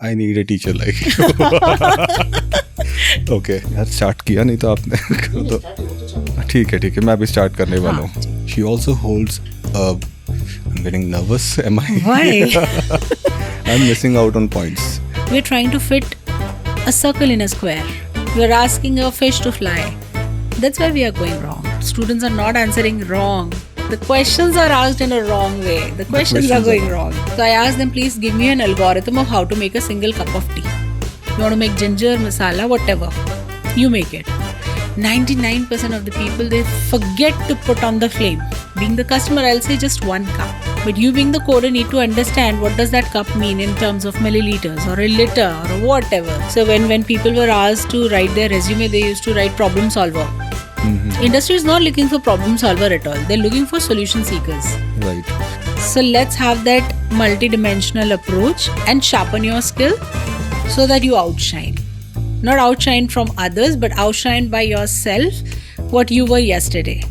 I need a teacher like you. Okay, यार start किया नहीं तो आपने तो ठीक है मैं अभी start करने वाला हूँ. She also holds I'm getting nervous. Am I? Why? I'm missing out on points. We're trying to fit a circle in a square. We're asking a fish to fly. That's where we are going wrong. Students are not answering wrong. The questions are asked in a wrong way. The questions are going wrong. So I asked them, please give me an algorithm of how to make a single cup of tea. You want to make ginger, masala, whatever. You make it. 99% of the people, they forget to put on the flame. Being the customer, I'll say just 1 cup. But you being the coder need to understand what does that cup mean in terms of milliliters or a liter or whatever. So when people were asked to write their resume, they used to write problem solver. Industry is not looking for problem solver at all. They're looking for solution seekers. Right. So let's have that multi-dimensional approach and sharpen your skill so that you outshine. Not outshine from others, but outshine by yourself what you were yesterday.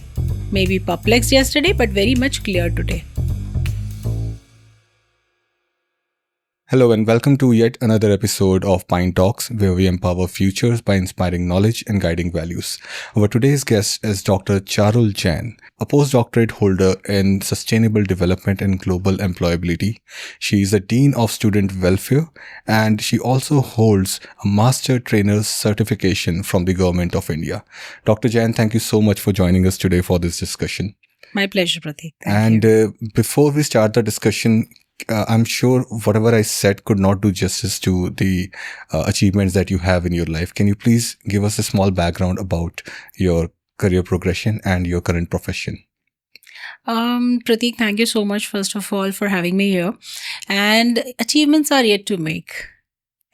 Maybe perplexed yesterday, but very much clear today. Hello and welcome to yet another episode of Pine Talks, where we empower futures by inspiring knowledge and guiding values. Our today's guest is Dr. Charul Jain, a Post-Doctorate holder in Sustainable Development and Global Employability. She is a Dean of Student Welfare and she also holds a Master Trainer's certification from the Government of India. Dr. Jain, thank you so much for joining us today for this discussion. My pleasure, Prateek. Thank you. Before we start the discussion, I'm sure whatever I said could not do justice to the achievements that you have in your life. Can you please give us a small background about your career progression and your current profession? Prateek, thank you so much, first of all, for having me here. And achievements are yet to make.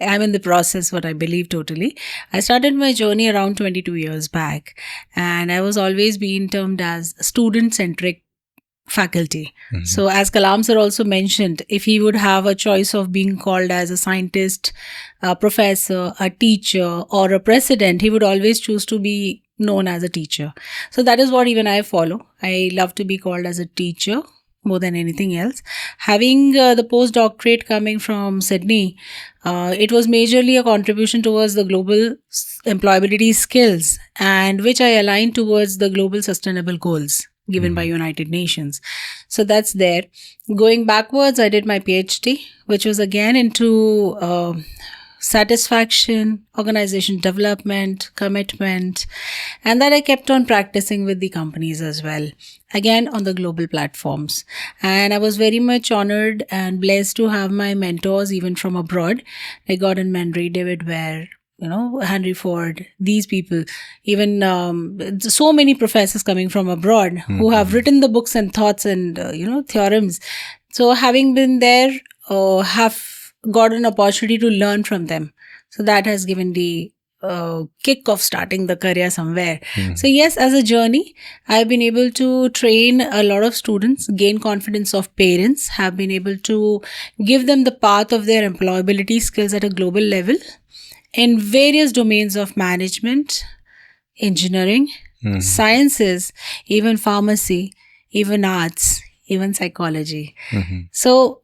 I'm in the process, what I believe totally. I started my journey around 22 years back, and I was always being termed as student-centric faculty. Mm-hmm. So as Kalam sir also mentioned, if he would have a choice of being called as a scientist, a professor, a teacher, or a president, he would always choose to be known as a teacher. So that is what even I follow. I love to be called as a teacher more than anything else. Having the postdoctorate coming from Sydney, it was majorly a contribution towards the global employability skills, and which I aligned towards the global sustainable goals given by United Nations. So that's there. Going backwards, I did my PhD, which was again into satisfaction, organization development, commitment, and that I kept on practicing with the companies as well, again on the global platforms. And I was very much honored and blessed to have my mentors even from abroad, like Gordon Menry, David Ware, Henry Ford, these people, even so many professors coming from abroad who have written the books and thoughts and, theorems. So having been there, have got an opportunity to learn from them. So that has given the kick of starting the career somewhere. So yes, as a journey, I've been able to train a lot of students, gain confidence of parents, have been able to give them the path of their employability skills at a global level, in various domains of management, engineering, sciences, even pharmacy, even arts, even psychology. So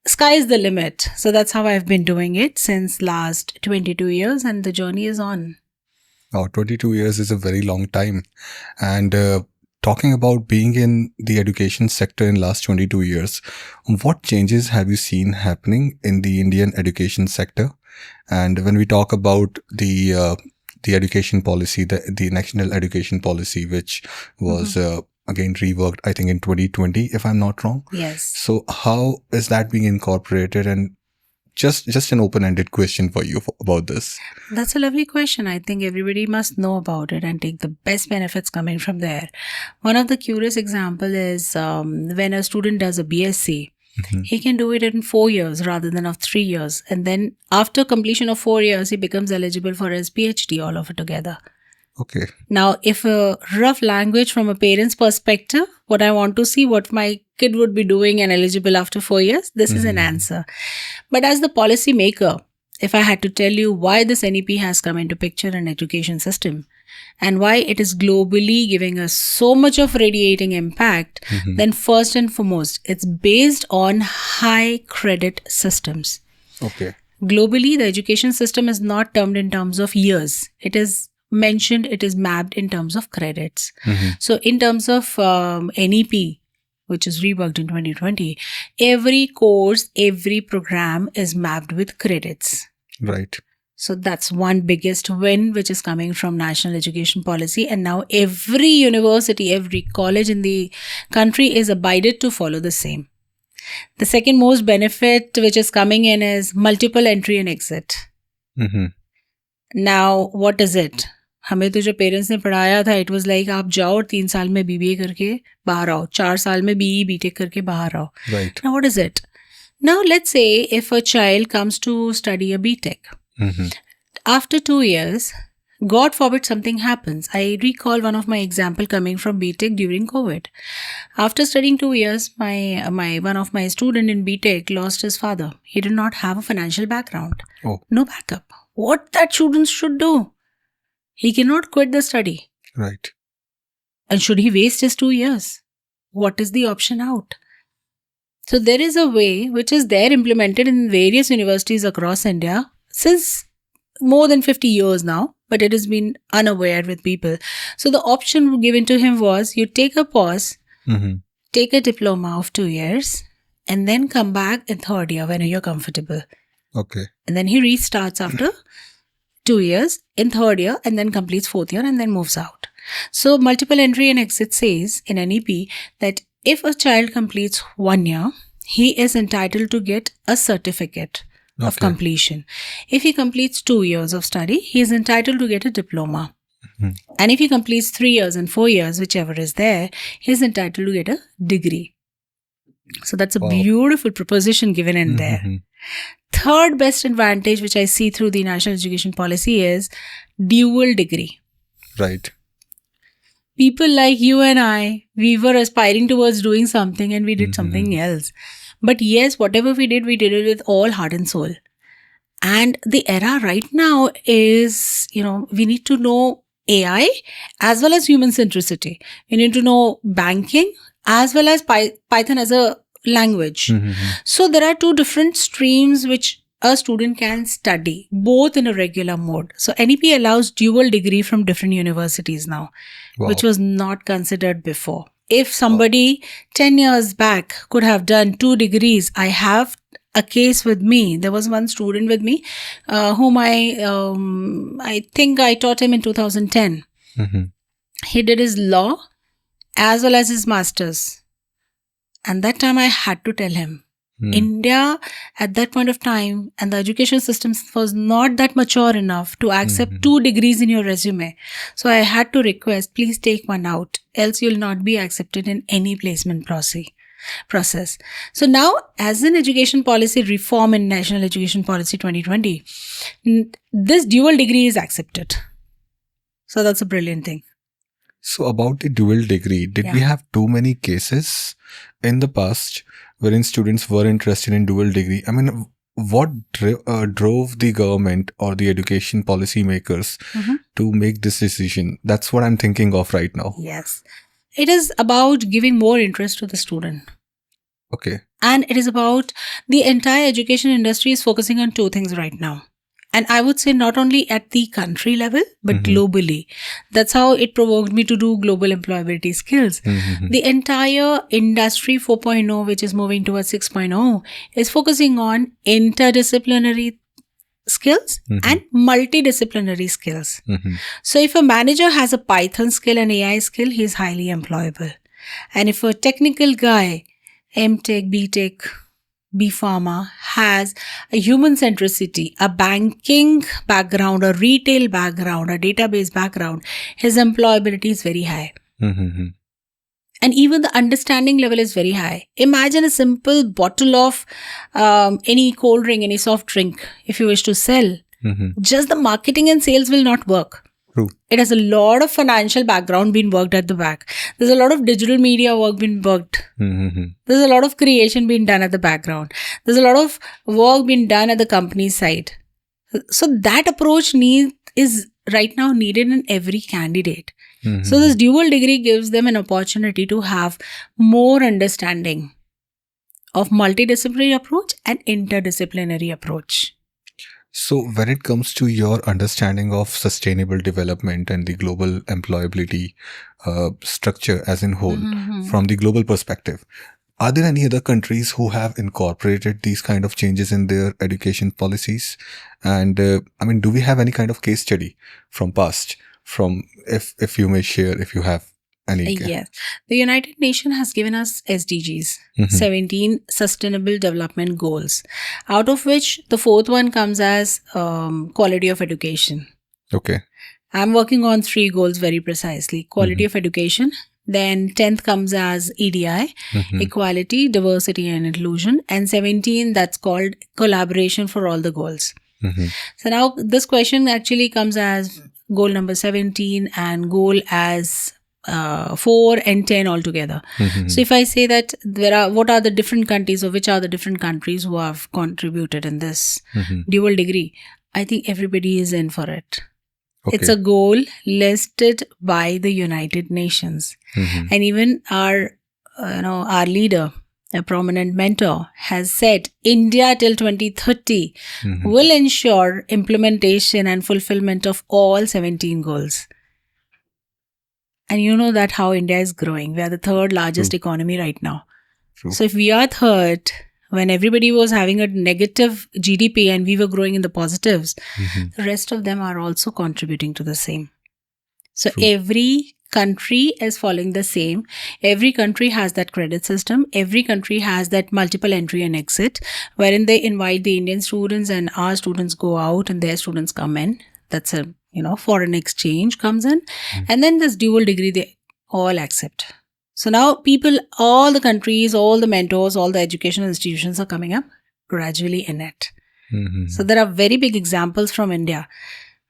sky is the limit. So that's how I've been doing it since last 22 years, and the journey is on. Oh, 22 years is a very long time. And talking about being in the education sector in last 22 years, what changes have you seen happening in the Indian education sector? And when we talk about the education policy, the national education policy, which was again reworked, I think in 2020, if I'm not wrong. Yes. So how is that being incorporated? And just an open-ended question for you about this. That's a lovely question. I think everybody must know about it and take the best benefits coming from there. One of the curious example is when a student does a BSc, he can do it in 4 years rather than of 3 years. And then after completion of 4 years, he becomes eligible for his PhD all of it together. Okay. Now, if a rough language from a parent's perspective, what I want to see, what my kid would be doing and eligible after 4 years, this is an answer. But as the policy maker, if I had to tell you why this NEP has come into picture in education system and why it is globally giving us so much of radiating impact, then first and foremost, it's based on high credit systems. Okay. Globally, the education system is not termed in terms of years. It is mentioned, it is mapped in terms of credits. So in terms of NEP, which is reworked in 2020, every course, every program is mapped with credits. Right. So that's one biggest win which is coming from national education policy. And now every university, every college in the country is abided to follow the same. The second most benefit which is coming in is multiple entry and exit. Now, what is it? हमें तो जो parents ने पढ़ाया था, it was like आप जाओ और 3 साल में बीबीए करके बाहर आओ, 4 साल में बीई बीटेक करके बाहर आओ. Right. Now, what is it? Now, let's say if a child comes to study a BTech, after 2 years, God forbid something happens. I recall one of my example coming from BTech during COVID. After studying 2 years, my one of my student in BTech lost his father. He did not have a financial background. Oh. No backup. What that student should do? He cannot quit the study. Right. And should he waste his 2 years? What is the option out? So there is a way which is there implemented in various universities across India since more than 50 years now, but it has been unaware with people. So the option given to him was you take a pause, take a diploma of 2 years, and then come back in third year when you're comfortable. Okay. And then he restarts after 2 years in third year and then completes fourth year and then moves out. So multiple entry and exit says in NEP that if a child completes 1 year, he is entitled to get a certificate of completion. If he completes 2 years of study, he is entitled to get a diploma. And if he completes 3 years and 4 years, whichever is there, he is entitled to get a degree. So that's a beautiful proposition given in there. Third best advantage which I see through the national education policy is dual degree. Right. People like you and I, we were aspiring towards doing something and we did something else. But yes, whatever we did it with all heart and soul. And the era right now is, we need to know AI as well as human centricity. We need to know banking as well as Python as a language. So there are two different streams which a student can study, both in a regular mode. So NEP allows dual degree from different universities now, which was not considered before. If somebody 10 years back could have done 2 degrees, I have a case with me. There was one student with me whom I think I taught him in 2010. He did his law as well as his master's. And that time I had to tell him, India at that point of time and the education system was not that mature enough to accept 2 degrees in your resume. So I had to request, please take one out, else you'll not be accepted in any placement process. So now as an education policy reform in National Education Policy 2020, this dual degree is accepted. So that's a brilliant thing. So about the dual degree, did we have too many cases in the past wherein students were interested in dual degree? I mean, what drove the government or the education policy makers to make this decision? That's what I'm thinking of right now. Yes. It is about giving more interest to the student. Okay. And it is about the entire education industry is focusing on 2 things right now. And I would say not only at the country level, but globally. That's how it provoked me to do global employability skills. The entire industry 4.0, which is moving towards 6.0, is focusing on interdisciplinary skills and multidisciplinary skills. So if a manager has a Python skill and AI skill, he is highly employable. And if a technical guy, MTech, BTech, B-Pharma has a human centricity, a banking background, a retail background, a database background, his employability is very high. And even the understanding level is very high. Imagine a simple bottle of any cold drink, any soft drink, if you wish to sell. Just the marketing and sales will not work. True. It has a lot of financial background being worked at the back. There's a lot of digital media work being worked. There's a lot of creation being done at the background. There's a lot of work being done at the company side. So that approach is right now needed in every candidate. So this dual degree gives them an opportunity to have more understanding of multidisciplinary approach and interdisciplinary approach. So, when it comes to your understanding of sustainable development and the global employability structure as in whole, from the global perspective, are there any other countries who have incorporated these kind of changes in their education policies? And I mean, do we have any kind of case study from past? From if you may share, if you have any. Yes. The United Nations has given us SDGs, 17 Sustainable Development Goals, out of which the fourth one comes as quality of education. Okay. I'm working on 3 goals very precisely. Quality of education. Then 10th comes as EDI, equality, diversity and inclusion. And 17, that's called collaboration for all the goals. So now this question actually comes as goal number 17 and goal as 4 and 10 altogether. So if I say that what are the different countries or which are the different countries who have contributed in this dual degree, I think everybody is in for it. Okay. It's a goal listed by the United Nations. And even our leader, a prominent mentor, has said India till 2030 will ensure implementation and fulfillment of all 17 goals. And you know that how India is growing. We are the third largest economy right now. So if we are third, when everybody was having a negative GDP and we were growing in the positives, the rest of them are also contributing to the same. So every country is following the same. Every country has that credit system. Every country has that multiple entry and exit, wherein they invite the Indian students and our students go out and their students come in. That's a, foreign exchange comes in. And then this dual degree, they all accept. So now people, all the countries, all the mentors, all the educational institutions are coming up gradually in it. So there are very big examples from India.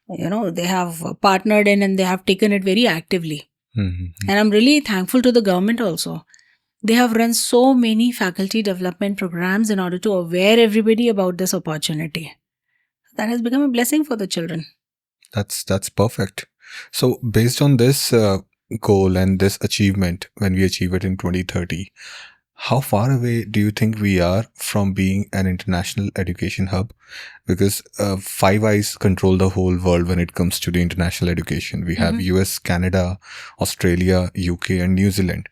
They have partnered in and they have taken it very actively. And I'm really thankful to the government also. They have run so many faculty development programs in order to aware everybody about this opportunity. That has become a blessing for the children. That's perfect. So based on this goal and this achievement, when we achieve it in 2030, how far away do you think we are from being an international education hub? Because Five Eyes control the whole world when it comes to the international education. We have US, Canada, Australia, UK and New Zealand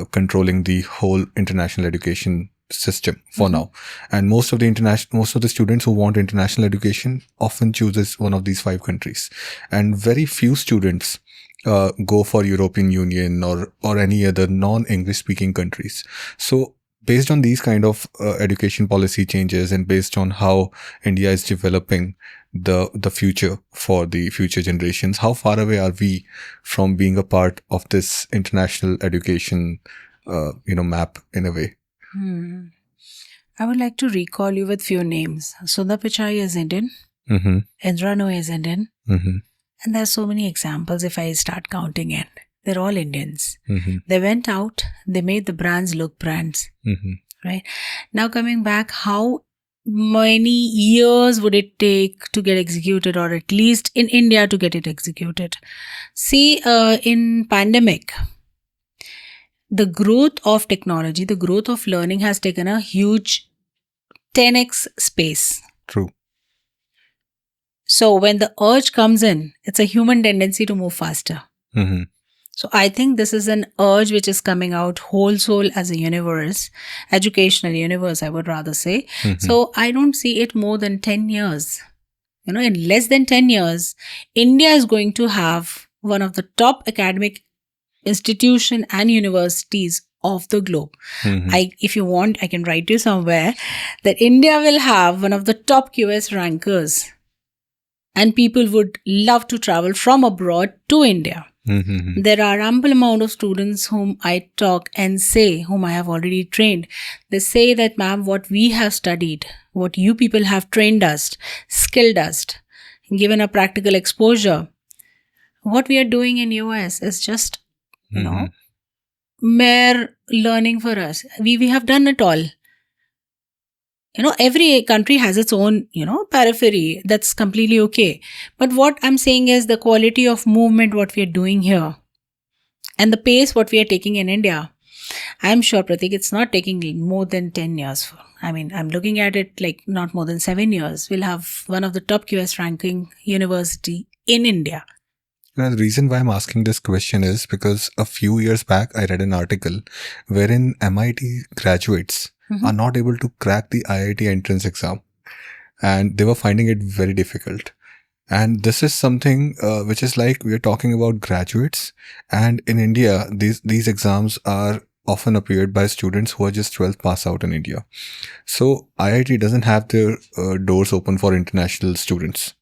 controlling the whole international education system for now. And most of the students who want international education often chooses one of these 5 countries. And very few students go for European Union or any other non-English speaking countries. So based on these kind of education policy changes and based on how India is developing the future for the future generations, how far away are we from being a part of this international education map in a way? I would like to recall you with few names. Sundar Pichai is Indian. Indra Nooyi is Indian. And there are so many examples if I start counting in. They're all Indians. They went out, they made the brands look brands. Right? Now coming back, how many years would it take to get executed, or at least in India to get it executed? See, in pandemic, the growth of technology, the growth of learning has taken a huge 10x space. True. So when the urge comes in, it's a human tendency to move faster. So I think this is an urge which is coming out whole soul as a universe, educational universe, I would rather say. So I don't see it more than 10 years. In less than 10 years, India is going to have one of the top academic institution and universities of the globe. If you want, I can write you somewhere that India will have one of the top QS rankers. And people would love to travel from abroad to India. There are ample amount of students whom I talk and say, whom I have already trained. They say that, ma'am, what we have studied, what you people have trained us, skilled us, given a practical exposure, what we are doing in US is just, mere learning for us. We have done it all. Every country has its own, periphery. That's completely okay. But what I'm saying is the quality of movement, what we are doing here, and the pace, what we are taking in India, I'm sure, Prateek, it's not taking more than 10 years. I mean, I'm looking at it like not more than 7 years. We'll have one of the top QS ranking university in India. Now, the reason why I'm asking this question is because a few years back, I read an article wherein MIT graduates are not able to crack the IIT entrance exam, and they were finding it very difficult. And this is something which is like we're talking about graduates, and in India, these exams are often appeared by students who are just 12th pass out in India. So IIT doesn't have their doors open for international students,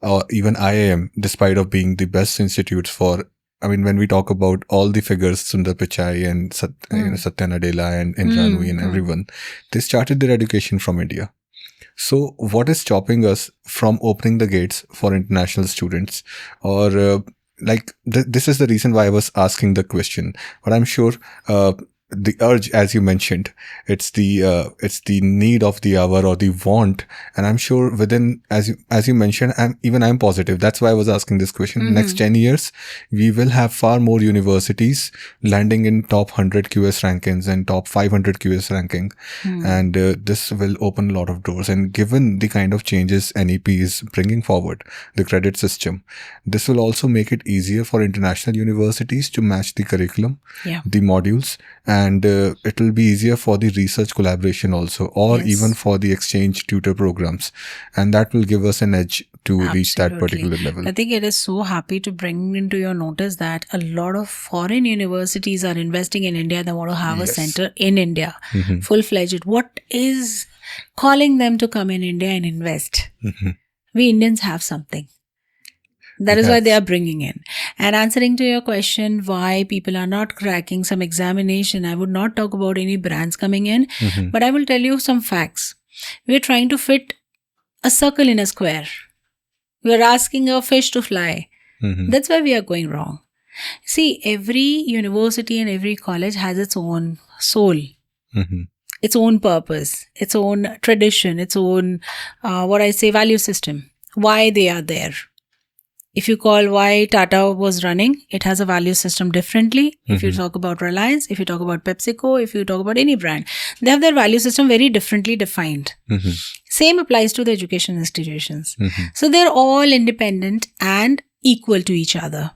or even IIM, despite of being the best institutes for. I mean, when we talk about all the figures, Sundar Pichai and Satya Nadella and Indranui and everyone, they started their education from India. So what is stopping us from opening the gates for international students? Or this is the reason why I was asking the question. But I'm sure the urge, as you mentioned, it's the need of the hour or the want. And I'm sure within, as you mentioned, I'm positive. That's why I was asking this question. Next 10 years, we will have far more universities landing in top 100 QS rankings and top 500 QS ranking. And this will open a lot of doors. And given the kind of changes NEP is bringing forward, the credit system, this will also make it easier for international universities to match the curriculum, the modules, and it will be easier for the research collaboration also, or even for the exchange tutor programs. And that will give us an edge to reach that particular level. I think it is so happy to bring into your notice that a lot of foreign universities are investing in India. They want to have a center in India, full-fledged. What is calling them to come in India and invest? We Indians have something. That is why they are bringing in. And answering to your question, why people are not cracking some examination, I would not talk about any brands coming in, but I will tell you some facts. We are trying to fit a circle in a square. We are asking a fish to fly. That's where we are going wrong. See, every university and every college has its own soul, its own purpose, its own tradition, its own, value system, why they are there. If you call why Tata was running, it has a value system differently. If you talk about Reliance, if you talk about PepsiCo, if you talk about any brand, they have their value system very differently defined. Same applies to the education institutions. So they're all independent and equal to each other.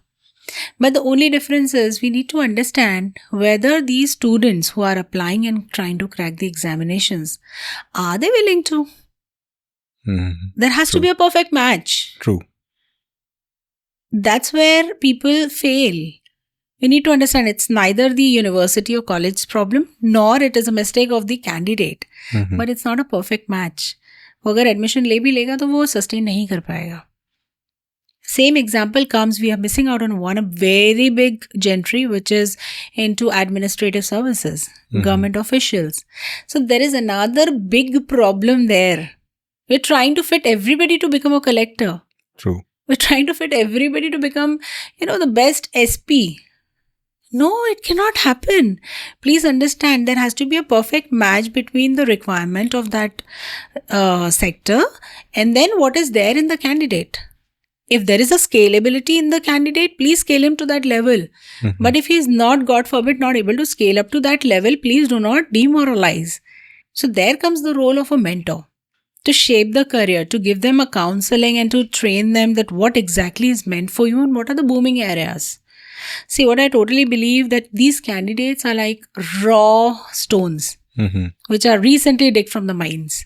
But the only difference is we need to understand whether these students who are applying and trying to crack the examinations, are they willing to? There has to be a perfect match. True. That's where people fail. We need to understand it's neither the university or college's problem, nor it is a mistake of the candidate. But it's not a perfect match. अगर admission ले भी लेगा तो वो sustain नहीं कर पाएगा. Same example comes, we are missing out on one very big gentry, which is into administrative services, government officials. So there is another big problem there. We're trying to fit everybody to become a collector. True. We're trying to fit everybody to become, the best SP. No, it cannot happen. Please understand, there has to be a perfect match between the requirement of that sector and then what is there in the candidate. If there is a scalability in the candidate, please scale him to that level. But if he is not, God forbid, not able to scale up to that level, please do not demoralize. So there comes the role of a mentor. To shape the career, to give them a counseling and to train them that what exactly is meant for you and what are the booming areas. See, what I totally believe that these candidates are like raw stones, which are recently digged from the mines.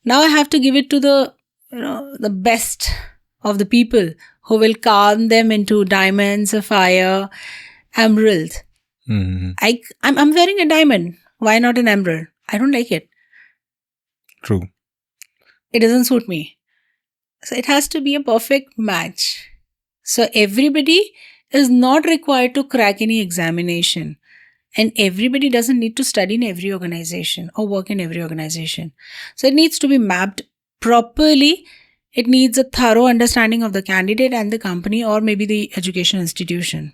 Now I have to give it to the best of the people who will carve them into diamond, sapphire, emerald. I'm wearing a diamond. Why not an emerald? I don't like it. True. It doesn't suit me. So it has to be a perfect match. So everybody is not required to crack any examination. And everybody doesn't need to study in every organization or work in every organization. So it needs to be mapped properly. It needs a thorough understanding of the candidate and the company or maybe the education institution.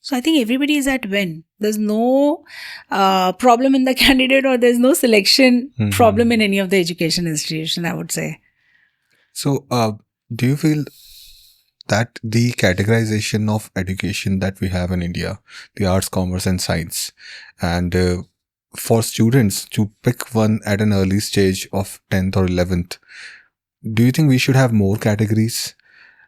So I think everybody is at win. There's no problem in the candidate or there's no selection problem in any of the education institution, I would say. So do you feel that the categorization of education that we have in India, the arts, commerce and science, and for students to pick one at an early stage of 10th or 11th, do you think we should have more categories,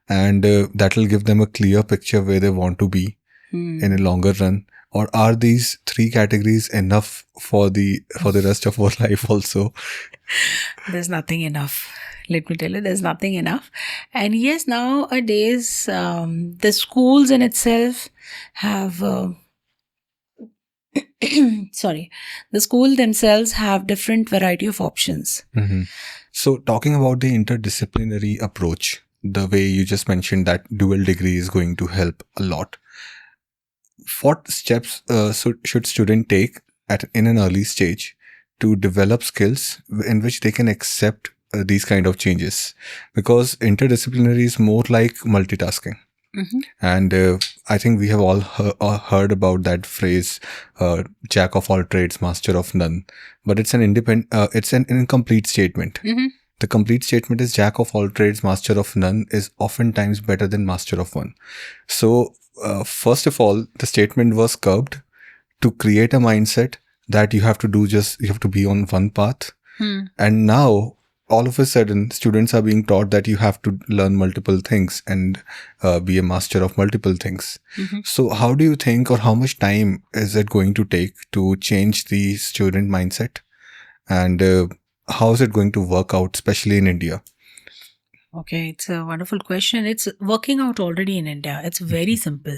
and that will give them a clear picture where they want to be in a longer run? Or are these 3 categories enough for the rest of our life also? There's nothing enough. Let me tell you, there's nothing enough. And yes, nowadays, the schools in itself have, the school themselves have different variety of options. So talking about the interdisciplinary approach, the way you just mentioned that dual degree is going to help a lot. What steps should student take in an early stage to develop skills in which they can accept these kind of changes? Because interdisciplinary is more like multitasking. And I think we have all heard about that phrase, jack of all trades, master of none. But it's an incomplete statement. The complete statement is jack of all trades, master of none is oftentimes better than master of one. So first of all, the statement was curbed to create a mindset that you have to be on one path. And now all of a sudden students are being taught that you have to learn multiple things and be a master of multiple things. So how do you think, or how much time is it going to take to change the student mindset? And how is it going to work out, especially in India? Okay, it's a wonderful question. It's working out already in India. It's very simple.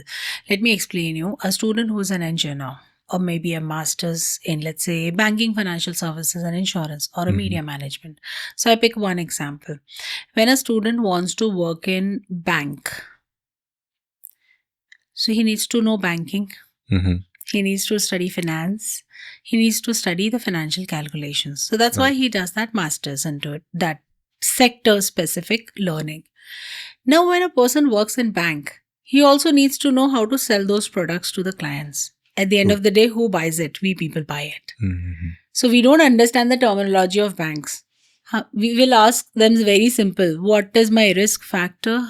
Let me explain you. A student who's an engineer, or maybe a master's in, let's say, banking, financial services and insurance, or a media management. So I pick one example. When a student wants to work in bank, so he needs to know banking. He needs to study finance. He needs to study the financial calculations. So that's why he does that master's into it, that sector specific learning. Now, when a person works in bank, he also needs to know how to sell those products to the clients. At the end of the day, who buys it? We people buy it. So we don't understand the terminology of banks. We will ask them very simple. What is my risk factor?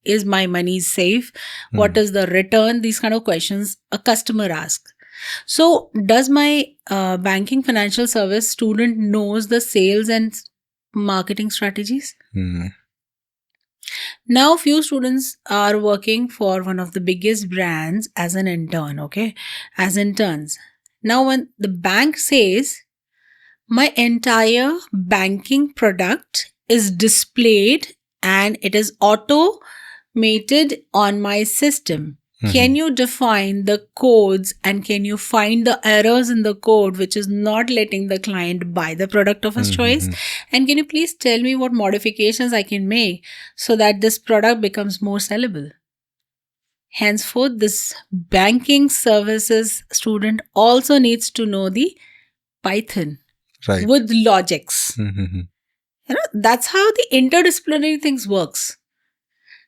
Is my money safe? What is the return? These kind of questions a customer asks. So does my banking financial service student knows the sales and marketing strategies? Now, few students are working for one of the biggest brands as an intern, as interns. Now, when the bank says, my entire banking product is displayed and it is automated on my system. Can you define the codes and can you find the errors in the code which is not letting the client buy the product of his choice? And can you please tell me what modifications I can make so that this product becomes more sellable? Henceforth, this banking services student also needs to know the Python with logics. That's how the interdisciplinary things works.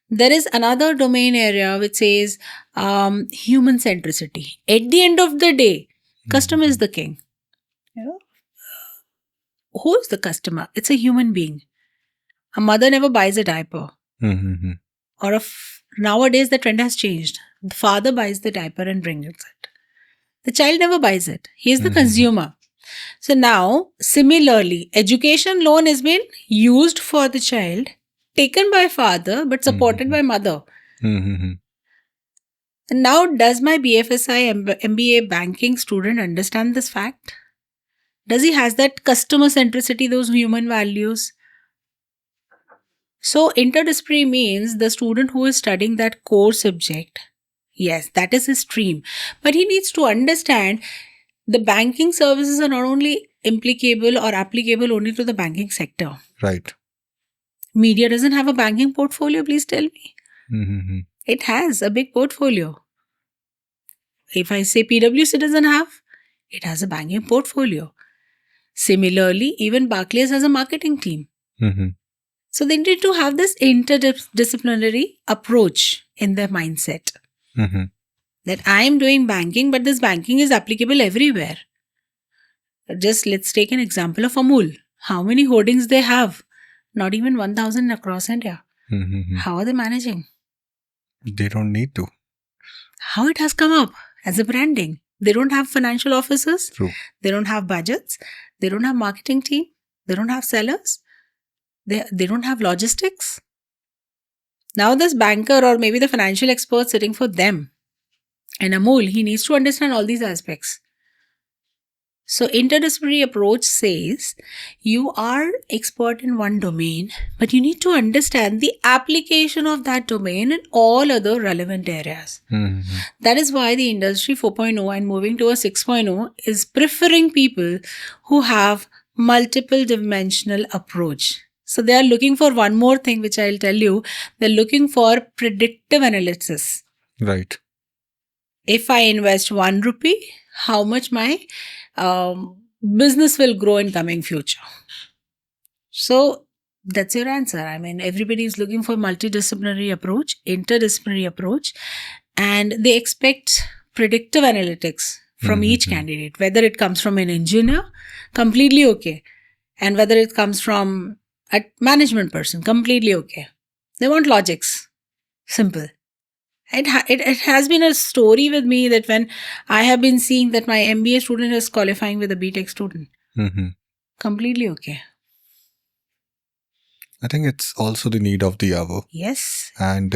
There is another domain area which says human centricity. At the end of the day, customer is the king. Who is the customer? It's a human being. A mother never buys a diaper. Or nowadays the trend has changed. The father buys the diaper and brings it. The child never buys it. He is the consumer. So now, similarly, education loan has been used for the child, taken by father but supported by mother. And now, does my BFSI MBA banking student understand this fact? Does he has that customer centricity, those human values? So interdisciplinary means the student who is studying that core subject, yes, that is his stream, but he needs to understand the banking services are not only applicable only to the banking sector. Right. Media doesn't have a banking portfolio, please tell me. It has a big portfolio. If I say PwC doesn't have, it has a banking portfolio. Similarly, even Barclays has a marketing team. So they need to have this interdisciplinary approach in their mindset. That I am doing banking, but this banking is applicable everywhere. Just let's take an example of Amul. How many hoardings they have? Not even 1,000 across India. How are they managing? They don't need to. How it has come up as a branding? They don't have financial officers. True. They don't have budgets. They don't have marketing team. They don't have sellers. They don't have logistics. Now this banker or maybe the financial expert sitting for them. And Amol, he needs to understand all these aspects. So interdisciplinary approach says you are expert in one domain, but you need to understand the application of that domain in all other relevant areas. Mm-hmm. That is why the industry 4.0 and moving to a 6.0 is preferring people who have multiple dimensional approach. So they are looking for one more thing, which I'll tell you. They're looking for predictive analysis. Right. If I invest 1 rupee, how much my business will grow in coming future. So that's your answer. I mean, everybody is looking for multidisciplinary approach, interdisciplinary approach, and they expect predictive analytics from each candidate. Whether it comes from an engineer, completely okay. And whether it comes from a management person, completely okay. They want logics. Simple. It has been a story with me that when I have been seeing that my MBA student is qualifying with a BTech student. Mm-hmm. Completely okay. I think it's also the need of the hour. Yes. And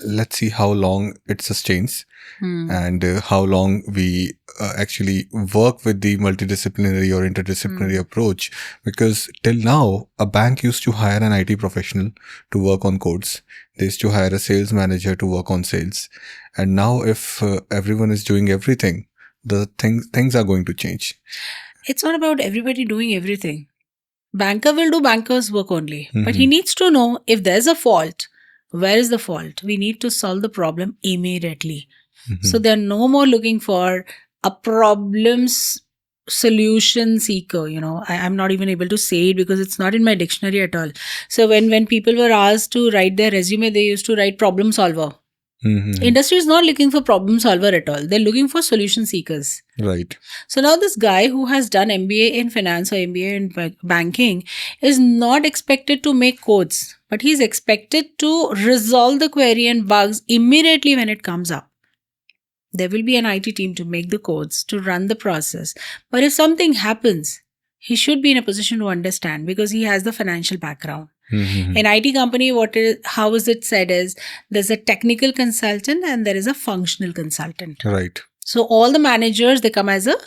let's see how long it sustains and how long we actually work with the multidisciplinary or interdisciplinary approach. Because till now, a bank used to hire an IT professional to work on codes. They used to hire a sales manager to work on sales. And now if everyone is doing everything, the things are going to change. It's not about everybody doing everything. Banker will do banker's work only. But he needs to know if there's a fault, where is the fault? We need to solve the problem immediately. So they're no more looking for a problems solution seeker. I'm not even able to say it because it's not in my dictionary at all. So when people were asked to write their resume, they used to write problem solver. Industry is not looking for problem solver at all. They're looking for solution seekers. Right. So now this guy who has done MBA in finance or MBA in banking is not expected to make codes, but he's expected to resolve the query and bugs immediately when it comes up. There will be an IT team to make the codes, to run the process. But if something happens, he should be in a position to understand because he has the financial background. In IT company, how is it said is there's a technical consultant and there is a functional consultant. Right. So all the managers, they come as a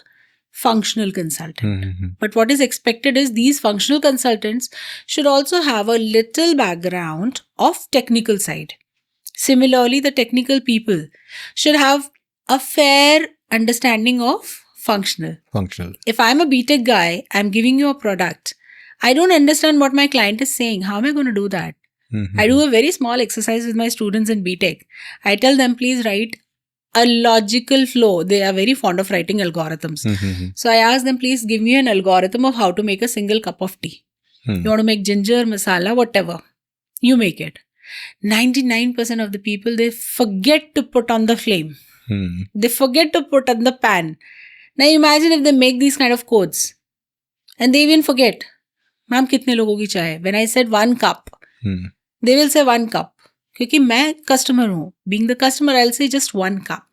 functional consultant. But what is expected is these functional consultants should also have a little background of technical side. Similarly, the technical people should have a fair understanding of functional. If I'm a BTech guy, I'm giving you a product. I don't understand what my client is saying. How am I going to do that? I do a very small exercise with my students in BTech. I tell them, please write a logical flow. They are very fond of writing algorithms. So I ask them, please give me an algorithm of how to make a single cup of tea. You want to make ginger, masala, whatever. You make it. 99% of the people, they forget to put on the flame. They forget to put on the pan. Now imagine if they make these kind of codes. And they even forget. Ma'am, kitne logo ki chai? When I said 1 cup, they will say 1 cup. Because मैं customer हूँ. Being the customer, I'll say just 1 cup.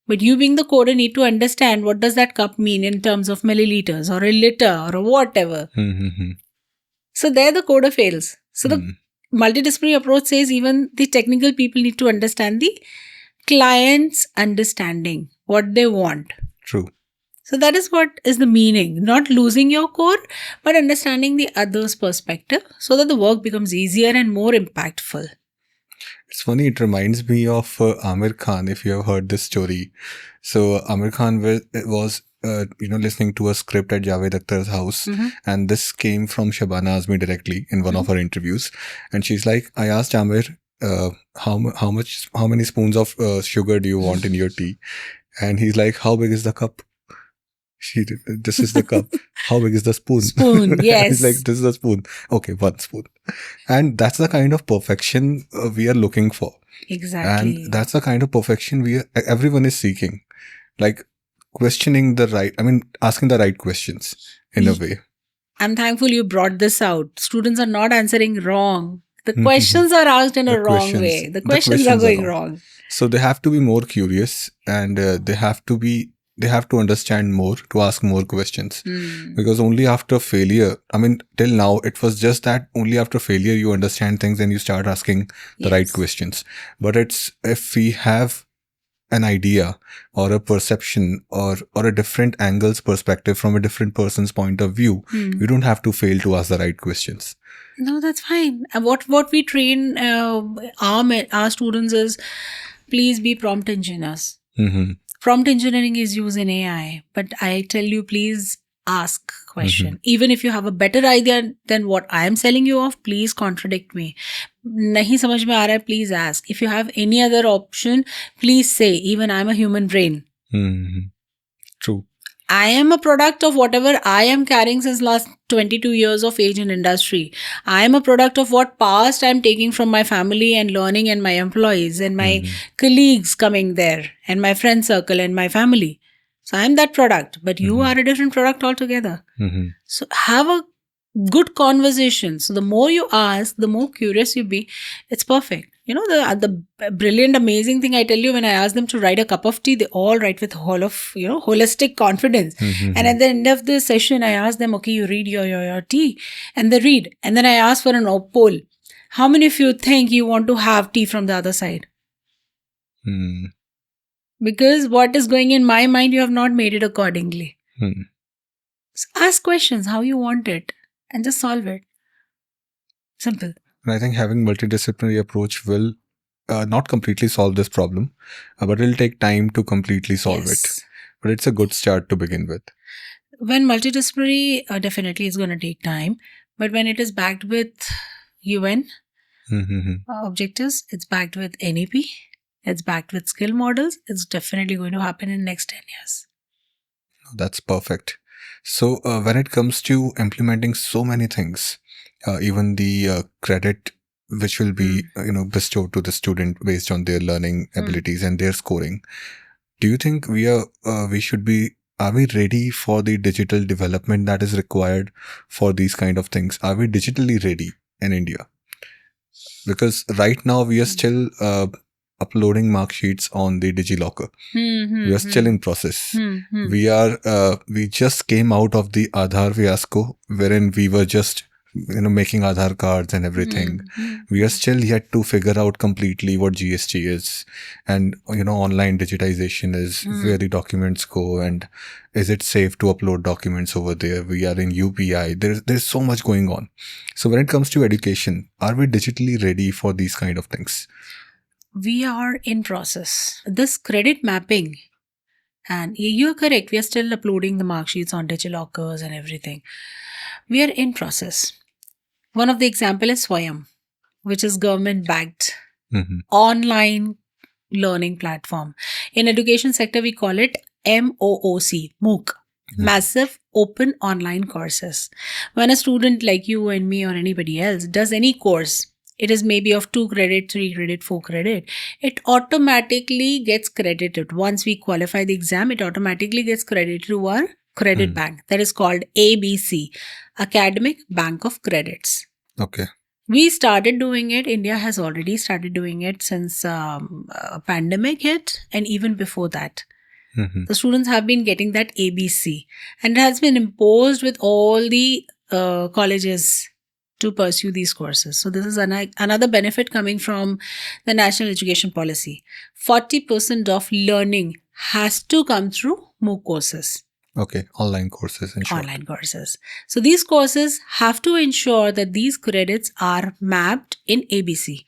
But you being the coder need to understand what does that cup mean in terms of milliliters or a liter or whatever. So there the coder fails. So the multidisciplinary approach says even the technical people need to understand the client's understanding, what they want. True. So that is what is the meaning. Not losing your core, but understanding the other's perspective so that the work becomes easier and more impactful. It's funny, it reminds me of Amir Khan, if you have heard this story. So Amir Khan was listening to a script at Javed Akhtar's house, and this came from Shabana Azmi directly in one of her interviews. And she's like, I asked Amir, how many spoons of sugar do you want in your tea? And he's like, how big is the cup? This is the cup. How big is the spoon? Spoon, yes. He's like, this is the spoon. Okay, 1 spoon. And that's the kind of perfection we are looking for. Exactly. And that's the kind of perfection everyone is seeking. Like asking the right questions in a way. I'm thankful you brought this out. Students are not answering wrong. The questions are asked in a wrong way. The questions are going wrong. So they have to be more curious and they have to be they have to understand more, to ask more questions. Hmm. Because only after failure, I mean, till now, it was just that only after failure you understand things and you start asking the right Yes. questions. But it's if we have an idea or a perception or a different angle's perspective from a different person's point of view, you don't have to fail to ask the right questions. No, that's fine. And what we train our students is, please be prompt engineers. Mm-hmm. Prompt engineering is used in AI, but I tell you, please ask question. Even if you have a better idea than what I am selling you off, please contradict me. Nahi samajh mein aa raha hai, please ask. If you have any other option, please say. Even I'm a human brain. Mm-hmm. True. I am a product of whatever I am carrying since last 22 years of age in industry. I am a product of what past I'm taking from my family and learning and my employees and my colleagues coming there and my friend circle and my family. So I'm that product, but you are a different product altogether. Mm-hmm. So have a good conversation. So the more you ask, the more curious you be. It's perfect. You know, the brilliant, amazing thing I tell you, when I ask them to write a cup of tea, they all write with holistic confidence. And at the end of the session, I ask them, okay, you read your tea, and they read. And then I ask for an poll. How many of you think you want to have tea from the other side? Because what is going in my mind, you have not made it accordingly. So ask questions how you want it and just solve it. Simple. And I think having multidisciplinary approach will not completely solve this problem, but it'll take time to completely solve it. But it's a good start to begin with. When multidisciplinary, definitely is going to take time. But when it is backed with UN objectives, it's backed with NEP, it's backed with skill models, it's definitely going to happen in the next 10 years. That's perfect. So when it comes to implementing so many things, even the credit which will be bestowed to the student based on their learning abilities and their scoring, do you think are we ready for the digital development that is required for these kind of things? Are we digitally ready in India? Because right now we are still uploading mark sheets on the DigiLocker. We are still in process. We just came out of the Aadhaar fiasco, wherein we were just making Aadhaar cards and everything. We are still yet to figure out completely what GST is, and online digitization is, where the documents go, and is it safe to upload documents over there? We are in UPI. There's so much going on. So when it comes to education, are we digitally ready for these kind of things? We are in process. This credit mapping, and you're correct, we are still uploading the mark sheets on DigiLockers and everything. We are in process. One of the example is Swayam, which is government-backed online learning platform. In education sector, we call it MOOC, Massive Open Online Courses. When a student like you and me or anybody else does any course, it is maybe of 2 credit, 3 credit, 4 credit, it automatically gets credited. Once we qualify the exam, it automatically gets credited to our credit bank. That is called ABC, Academic Bank of Credits. Okay. We started doing it. India has already started doing it since a pandemic hit, and even before that. The students have been getting that ABC, and it has been imposed with all the colleges to pursue these courses. So this is another benefit coming from the National Education Policy. 40% of learning has to come through MOOC courses. Okay, online courses. Online courses. So these courses have to ensure that these credits are mapped in ABC,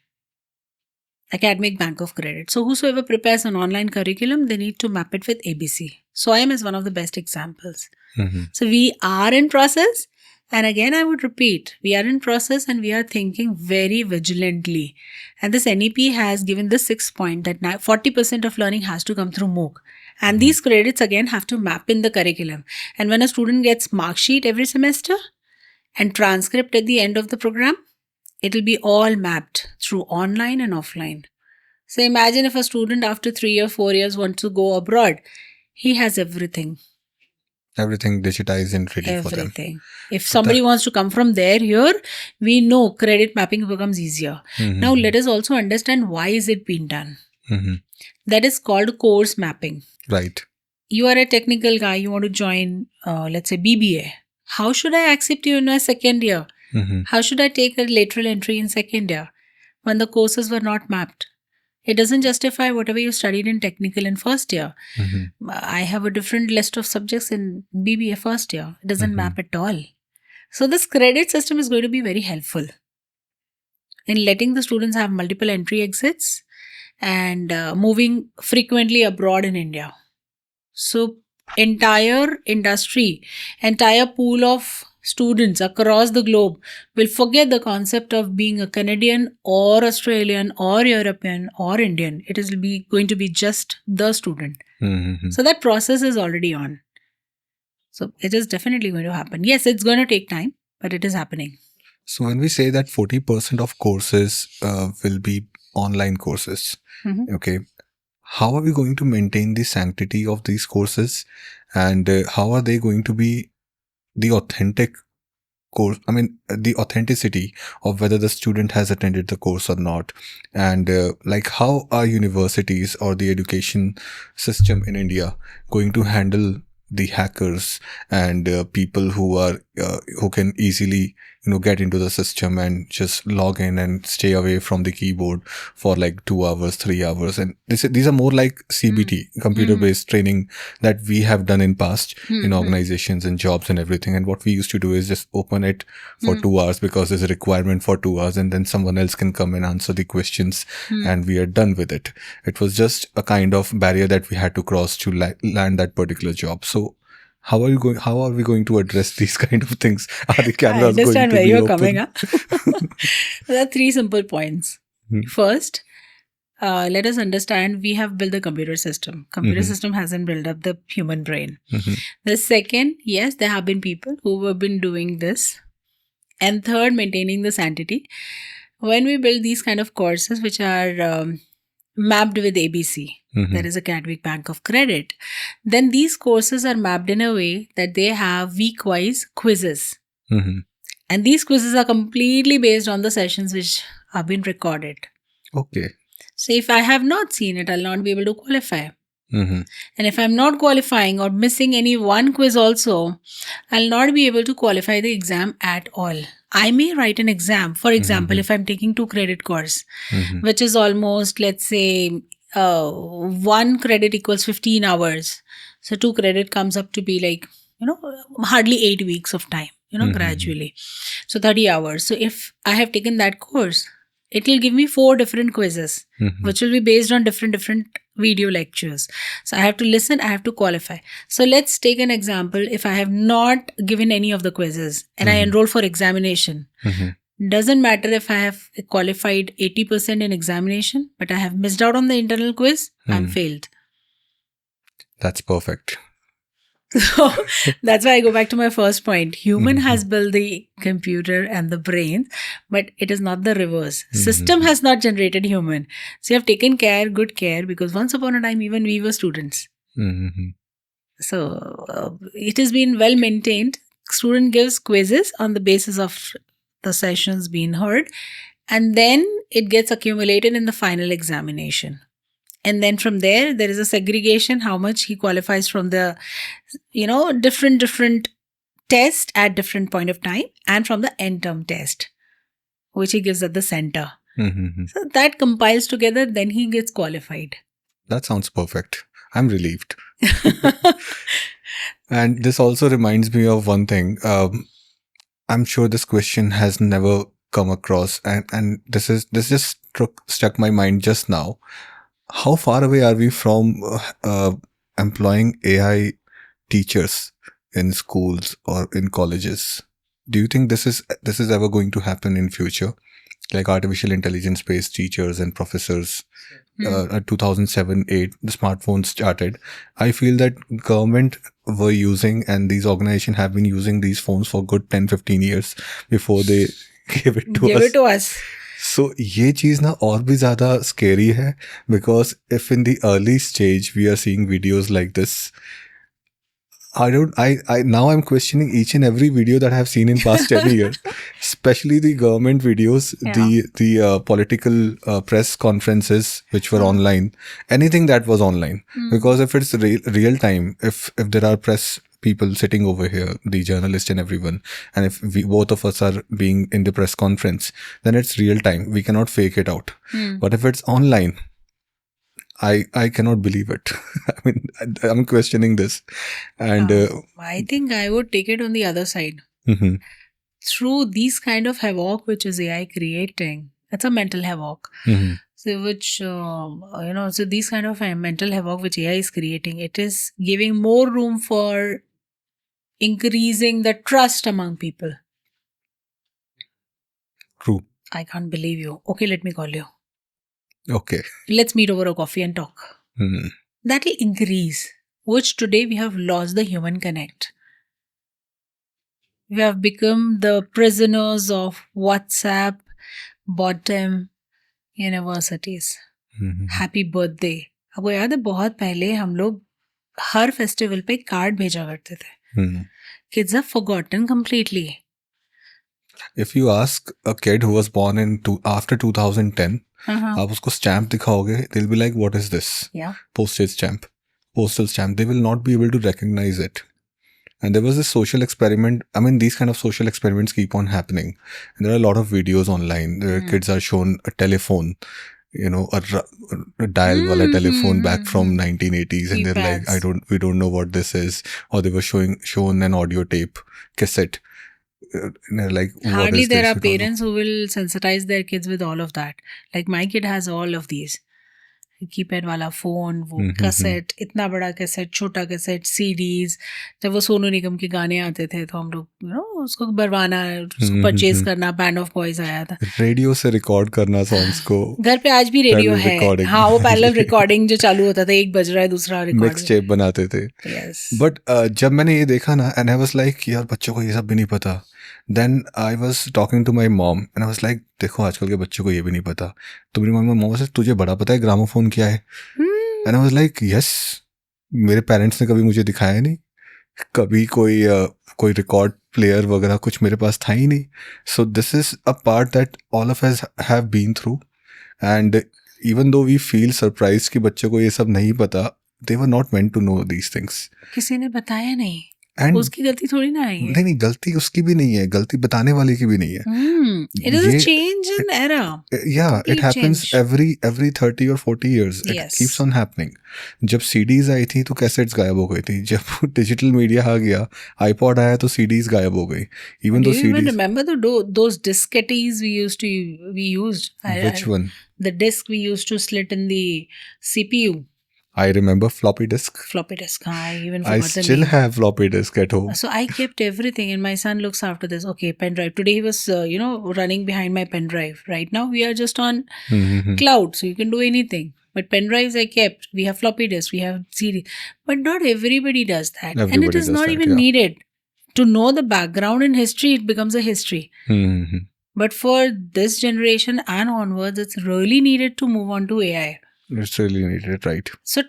Academic Bank of Credit. So whosoever prepares an online curriculum, they need to map it with ABC. SWAYAM is one of the best examples. So we are in process. And again, I would repeat, we are in process and we are thinking very vigilantly. And this NEP has given the 6 point that now 40% of learning has to come through MOOC. And these credits again have to map in the curriculum. And when a student gets mark sheet every semester and transcript at the end of the program, it will be all mapped through online and offline. So imagine if a student after 3 or 4 years wants to go abroad, he has everything. Everything digitized and ready for them. Everything. If somebody wants to come from there, here, we know credit mapping becomes easier. Now, let us also understand why is it being done. That is called course mapping. Right. you are a technical guy, you want to join, let's say, BBA. How should I accept you in my second year? Mm-hmm. How should I take a lateral entry in second year when the courses were not mapped? It doesn't justify whatever you studied in technical in first year. Mm-hmm. I have a different list of subjects in BBA first year. It doesn't Mm-hmm. map at all. So this credit system is going to be very helpful in letting the students have multiple entry exits and moving frequently abroad in India. So entire industry, entire pool of students across the globe will forget the concept of being a Canadian or Australian or European or Indian. It is going to be just the student. Mm-hmm. So that process is already on. So it is definitely going to happen. Yes, it's going to take time, but it is happening. So when we say that 40% of courses will be online courses, Mhm. okay, how are we going to maintain the sanctity of these courses, and how are they going to be the authentic course? I mean, the authenticity of whether the student has attended the course or not, and like how are universities or the education system in India going to handle the hackers and people who can easily get into the system and just log in and stay away from the keyboard for like 2 hours 3 hours, and these are more like CBT, computer based training, that we have done in past in organizations and jobs and everything. And what we used to do is just open it for 2 hours because there's a requirement for 2 hours, and then someone else can come and answer the questions and we are done with it. It was just a kind of barrier that we had to cross to land that particular job. So how are we going to address these kind of things? Are the I cameras going understand to where be you're open? coming up. There are three simple points. First, let us understand we have built the computer system. Computer system hasn't built up the human brain. The second, yes, there have been people who have been doing this. And third, maintaining the sanctity. When we build these kind of courses which are mapped with ABC, that is Academic Bank of Credit, then these courses are mapped in a way that they have week-wise quizzes. And these quizzes are completely based on the sessions which have been recorded. Okay. So if I have not seen it, I'll not be able to qualify. And if I'm not qualifying or missing any one quiz also, I'll not be able to qualify the exam at all. I may write an exam. For example, if I'm taking 2 credit course, which is almost, let's say, 1 credit equals 15 hours. So 2 credit comes up to be like, hardly 8 weeks of time, gradually. So 30 hours. So if I have taken that course, it will give me 4 different quizzes, which will be based on different video lectures. So I have to listen, I have to qualify. So let's take an example. If I have not given any of the quizzes and I enroll for examination, doesn't matter if I have qualified 80% in examination, but I have missed out on the internal quiz, I'm failed. That's perfect. So that's why I go back to my first point. Human has built the computer and the brain, but it is not the reverse. System has not generated human. So you have taken good care, because once upon a time, even we were students. So it has been well maintained. Student gives quizzes on the basis of the sessions being heard, and then it gets accumulated in the final examination. And then from there is a segregation, how much he qualifies from the, different test at different point of time, and from the end term test, which he gives at the center. So that compiles together, then he gets qualified. That sounds perfect. I'm relieved. And this also reminds me of one thing. I'm sure this question has never come across, and this just struck my mind just now. How far away are we from employing AI teachers in schools or in colleges? Do you think this is ever going to happen in future? Like artificial intelligence based teachers and professors. 2007-8, the smartphones started. I feel that government were using, and these organizations have been using these phones for good 10-15 years before they give it to us. So ये चीज ना और भी ज़्यादा scary है, because if in the early stage we are seeing videos like this, Now I'm questioning each and every video that I have seen in past 10 years, especially the government videos, the political press conferences which were online, anything that was online. Because if it's real time, if there are press people sitting over here, the journalist and everyone, and if both of us are being in the press conference, then it's real time. We cannot fake it out. But if it's online, I cannot believe it. I mean, I'm questioning this. And I think I would take it on the other side. Mhm. Through these kind of havoc which is AI creating, it's a mental havoc. Mhm. So so these kind of mental havoc which AI is creating, it is giving more room for increasing the trust among people. True. I can't believe you. Okay, let me call you. Okay. Let's meet over a coffee and talk. Mhm. That will increase, which today we have lost the human connect. We have become the prisoners of WhatsApp, bottom universities. Mhm. Happy birthday. आपको याद है बहुत पहले हम लोग हर festival पे card भेजा करते थे. Mhm. Kids have forgotten completely. If you ask a kid who was born after 2010, आप उसको स्टैम्प दिखाओगे, they'll be like, what is this? Yeah. Postage stamp. Postal stamp. They will not be able to recognize it. And there was this social experiment. I mean, these kind of social experiments keep on happening. And there are a lot of videos online where kids are shown a telephone, you know, a dial wala telephone back from 1980s. And they're like, we don't know what this is. Or they were shown an audio tape, cassette. And they're like, what Hardly is there this? are We don't know. parents who will sensitize their kids with all of that. Like my kid has all of these. Keypad वाला phone, वो cassette, इतना बड़ा cassette, छोटा cassette, CDs. जब वो सोनू निगम के गाने आते थे तो हम लोग उसको भरवाना, उसको परचेज करना. बैंड ऑफ बॉयज आया था, रेडियो से रिकॉर्ड करना सॉन्ग्स को. घर पे आज भी रेडियो है. हाँ, वो पैरेलल रिकॉर्डिंग जो चालू होता था, एक बज रहा है दूसरा रिकॉर्ड, मिक्स टेप बनाते थे. बट जब मैंने ये देखा ना, एंड आई वाज लाइक, यार बच्चों को ये सब भी नहीं पता. Then I was talking to my mom and I was like, देखो आजकल के बच्चों को ये भी नहीं पता. तो मेरी मम्मी से, तुझे बड़ा पता है ग्रामोफोन क्या है? And I was like, yes. मेरे पेरेंट्स ने कभी मुझे दिखाया नहीं, कभी कोई रिकॉर्ड प्लेयर वगैरह कुछ मेरे पास था ही नहीं. So this is a part that all of us have been through, and even though we feel surprised कि बच्चों को ये सब नहीं पता, they were not meant to know these things. किसी ने बताया नहीं. And उसकी गलती थोड़ी ना है. नहीं, गलती उसकी भी नहीं है, गलती बताने वाले की भी नहीं है. It is a change in era. Yeah, it happens every 30 or 40 years. It keeps on happening. जब CDs आई थी तो कैसेट्स गायब हो गई थी. जब डिजिटल मीडिया आ गया, iPod आया तो CDs गायब हो गई. Even though CDs. Do you even remember those diskettes we used? Which one? The disc we used to slit in the CPU. I remember floppy disk. Floppy disk. I even forgot I still have floppy disk at home. So I kept everything, and my son looks after this. Okay, pen drive. Today he was, running behind my pen drive. Right now we are just on cloud, so you can do anything. But pen drives I kept. We have floppy disk. We have CD. But not everybody does that, and it is not even needed. To know the background and history, it becomes a history. But for this generation and onwards, it's really needed to move on to AI. It's really needed, right? So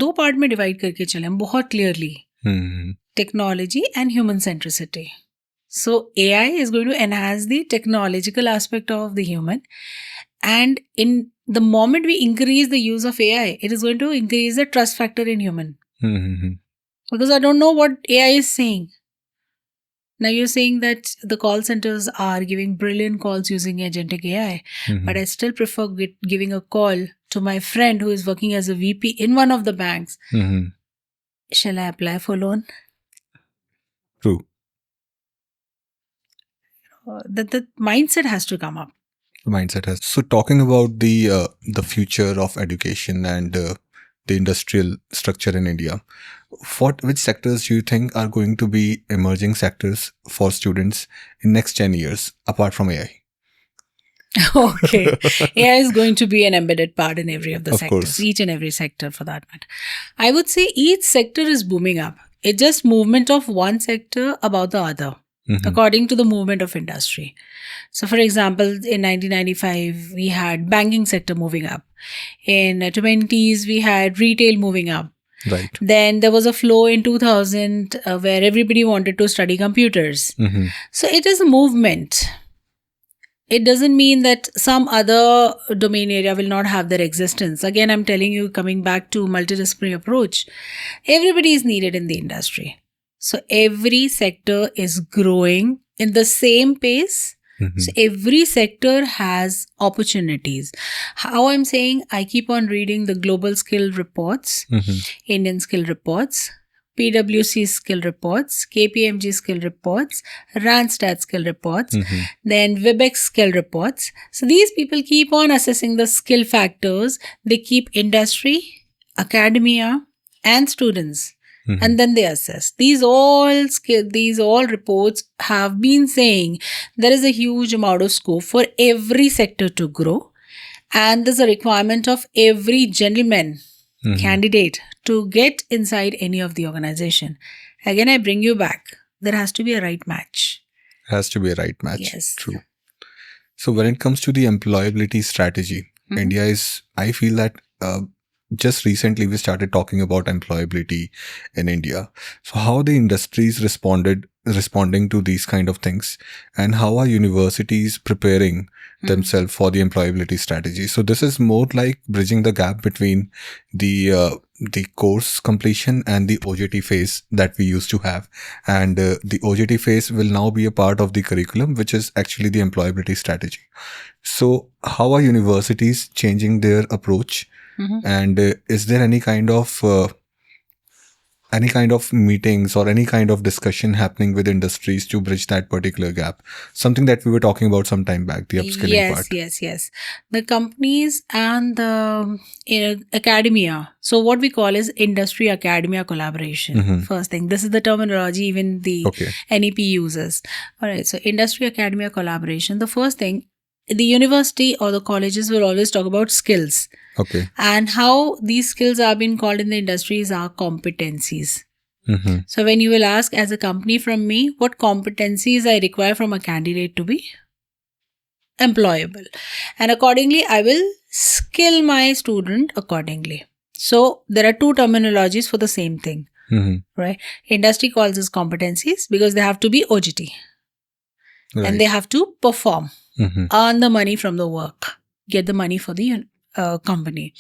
दो part में divide करके चले हम बहुत clearly. Technology and human centricity. So AI is going to enhance the technological aspect of the human, and in the moment we increase the use of AI, it is going to increase the trust factor in human. Because I don't know what AI is saying. Now you're saying that the call centers are giving brilliant calls using agentic AI, but I still prefer giving a call to my friend who is working as a VP in one of the banks. Shall I apply for loan? True. The mindset has to come up. Mindset has. So talking about the future of education and the industrial structure in India, which sectors do you think are going to be emerging sectors for students in next 10 years apart from AI? Okay. AI is going to be an embedded part in every of the sectors, course. Each and every sector for that matter. I would say each sector is booming up. It's just movement of one sector about the other, according to the movement of industry. So for example, in 1995, we had banking sector moving up. In 20s, we had retail moving up. Right. Then there was a flow in 2000 where everybody wanted to study computers. So it is a movement. It doesn't mean that some other domain area will not have their existence. Again, I'm telling you, coming back to multidisciplinary approach, everybody is needed in the industry. So every sector is growing in the same pace. So every sector has opportunities. How I'm saying, I keep on reading the global skill reports, Indian skill reports, PwC skill reports, KPMG skill reports, Randstad skill reports, then Webex skill reports. So these people keep on assessing the skill factors. They keep industry, academia, and students. And then they assess. These all reports have been saying there is a huge amount of scope for every sector to grow, and there's a requirement of every gentleman candidate to get inside any of the organization. Again, I bring you back. There has to be a right match. Has to be a right match. Yes. True. So when it comes to the employability strategy, India is, I feel that just recently we started talking about employability in India. So how the industries responding to these kind of things, and how are universities preparing themselves for the employability strategy? So this is more like bridging the gap between the course completion and the OJT phase that we used to have. And the OJT phase will now be a part of the curriculum, which is actually the employability strategy. So how are universities changing their approach? And is there any kind of meetings or any kind of discussion happening with industries to bridge that particular gap? Something that we were talking about some time back, the upskilling part. Yes. The companies and the academia. So what we call is industry academia collaboration. First thing, this is the terminology even the NEP uses. All right. So industry academia collaboration. The first thing, the university or the colleges will always talk about skills. Okay. And how these skills are being called in the industries are competencies. So when you will ask as a company from me, what competencies I require from a candidate to be employable. And accordingly, I will skill my student accordingly. So there are two terminologies for the same thing, right? Industry calls this competencies because they have to be OJT. Right. And they have to perform, earn the money from the work, get the money for the company.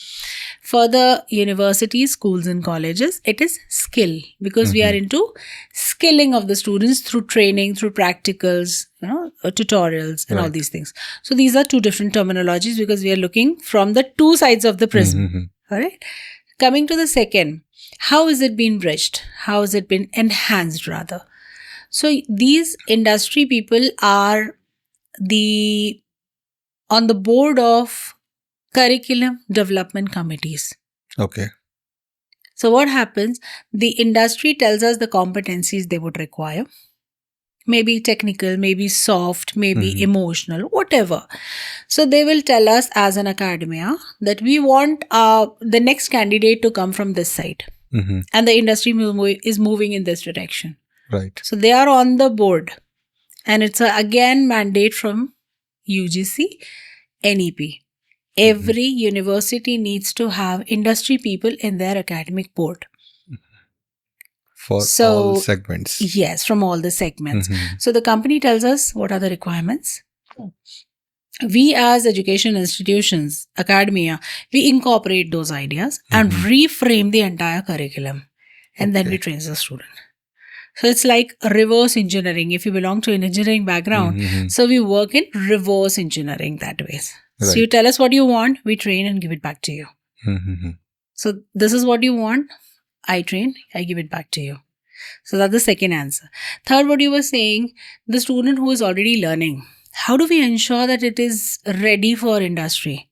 For the universities, schools and colleges, it is skill because we are into skilling of the students through training, through practicals, tutorials and all these things. So these are two different terminologies because we are looking from the two sides of the prism. All right. Coming to the second, how is it being bridged? How has it been enhanced rather? So these industry people are on the board of curriculum development committees. Okay. So what happens? The industry tells us the competencies they would require. Maybe technical, maybe soft, maybe emotional, whatever. So they will tell us as an academia that we want the next candidate to come from this side. And the industry is moving in this direction. Right. So they are on the board. And it's again mandate from UGC, NEP. Every university needs to have industry people in their academic board. For all segments. Yes, from all the segments. So the company tells us what are the requirements. We as education institutions, academia, we incorporate those ideas and reframe the entire curriculum. And then we train the student. So it's like reverse engineering. If you belong to an engineering background, so we work in reverse engineering that way. Right. So you tell us what you want, we train and give it back to you. So this is what you want, I train, I give it back to you. So that's the second answer. Third, what you were saying, the student who is already learning, how do we ensure that it is ready for industry?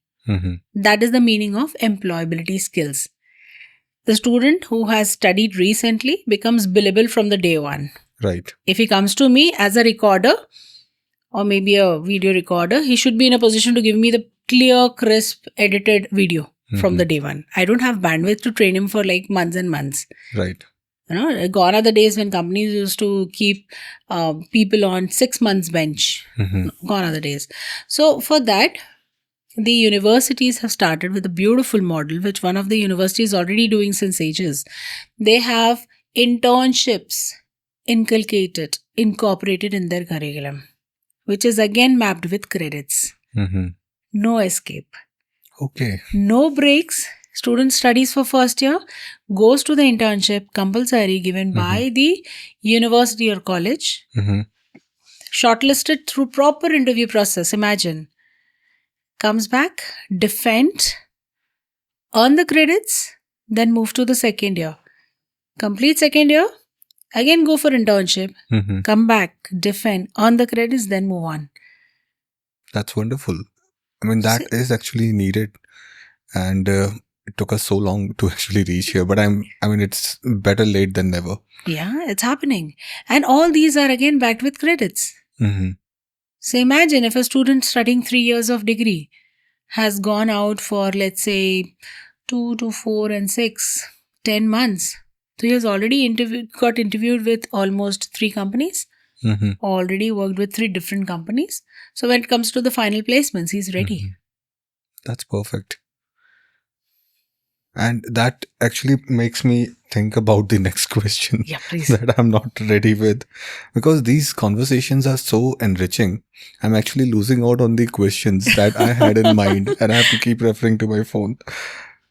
That is the meaning of employability skills. The student who has studied recently becomes billable from the day one. Right. If he comes to me as a recorder or maybe a video recorder, he should be in a position to give me the clear, crisp, edited video from the day one. I don't have bandwidth to train him for like months and months. Right. Gone are the days when companies used to keep people on 6 months bench. Gone are the days. So for that, the universities have started with a beautiful model, which one of the universities is already doing since ages. They have internships incorporated in their curriculum, which is again mapped with credits. Mm-hmm. No escape. Okay. No breaks. Student studies for first year, goes to the internship, compulsory, given by the university or college, Mm-hmm. shortlisted through proper interview process. Imagine. Comes back, defend, earn the credits, then move to the second year. Complete second year, again go for internship, Mm-hmm. come back, defend, earn the credits, then move on. That's wonderful. I mean, that So- is actually needed, and it took us so long to actually reach here. But I mean, it's better late than never. Yeah, it's happening. And all these are again backed with credits. Mm-hmm. So imagine if a student studying 3 years of degree has gone out for, let's say, 2 to 4 and 6, 10 months. So he has already got interviewed with almost 3 companies, Mm-hmm. already worked with 3 different companies. So when it comes to the final placements, he's ready. Mhm. That's perfect. And that actually makes me think about the next question Yeah, please. that I'm not ready with, because these conversations are so enriching. I'm actually losing out on the questions that I had in mind, and I have to keep referring to my phone.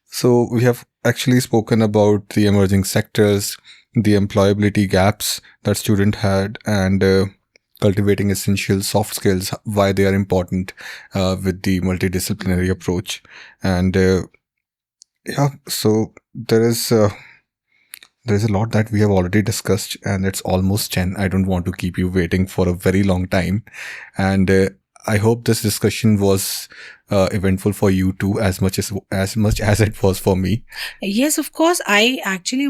So we have actually spoken about the emerging sectors, the employability gaps that student had, and cultivating essential soft skills, why they are important with the multidisciplinary approach. And yeah, so there's a lot that we have already discussed, and it's almost 10. I don't want to keep you waiting for a very long time. And I hope this discussion was eventful for you too, as much as it was for me. Yes, of course. I actually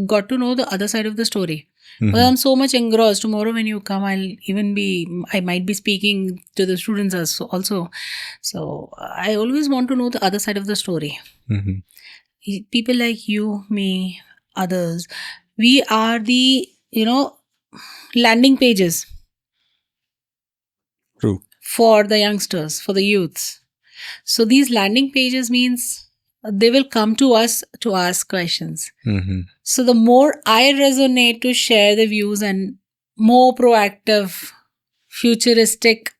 got to know the other side of the story. Mhm. But I'm so much engrossed. Tomorrow when you come, I might be speaking to the students also. So I always want to know the other side of the story. Mhm. People like you, me, others, we are the, landing pages True. for the youngsters, for the youths. So these landing pages means they will come to us to ask questions. Mhm. So the more I resonate to share the views and more proactive, futuristic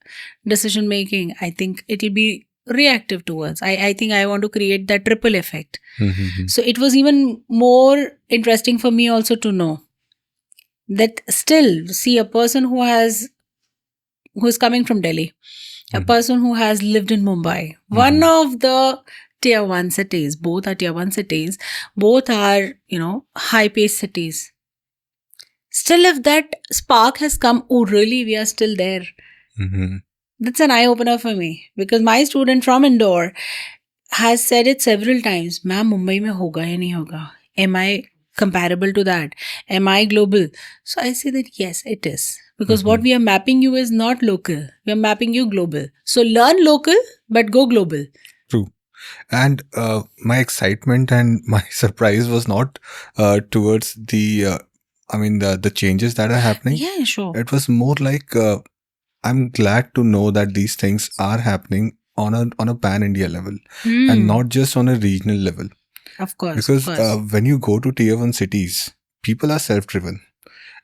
decision making, I think it'll be reactive towards. I think I want to create that triple effect. Mhm. So it was even more interesting for me also to know that still see a person who is coming from Delhi, a Mhm. person who has lived in Mumbai, one of the tier 1 cities, both are tier 1 cities, both are, high paced cities. Still, if that spark has come, oh, really, we are still there. Mhm. That's an eye opener for me because my student from Indore has said it several times. Ma'am, Mumbai mein hoga ya nahi hoga? Am I comparable to that? Am I global? So I say that yes, it is. Because what we are mapping you is not local. We are mapping you global. So learn local, but go global. True. And my excitement and my surprise was not towards the changes that are happening. Yeah, sure. It was more like I'm glad to know that these things are happening on a pan India level and not just on a regional level. Of course. Because when you go to tier 1 cities, people are self-driven